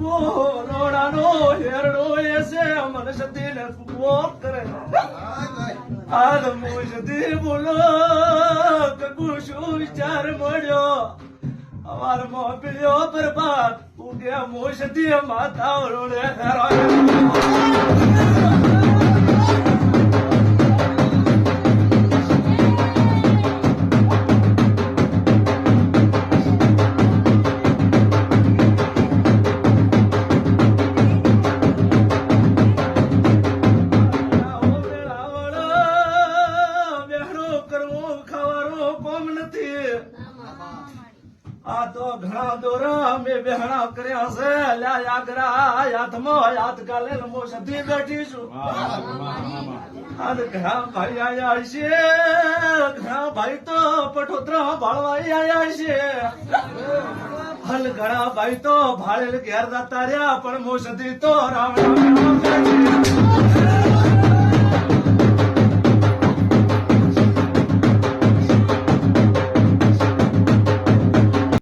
રોડાનો હેરડો એ છે મને સતીને ફૂકવો કરે આજ મુજદી બોલો કકુ શું વિચાર મળ્યો અવારમાં પીળ્યો બરબાદ ઉગે મુજદી માતા રોડે આ તો ઘણા દોરા મેં બેહણા કર્યા છે લ્યા યાગરા હાથમાં હાથ ગાલે હું સધી બેઠી છું આજ ઘણા ભાઈ આયા છે ઘણા ભાઈ તો પટોતરા ભાળવા આયા છે હલ ઘણા ભાઈ તો ભાળેલ ઘેર જતા રહ્યા પણ હું સધી તો રાવણ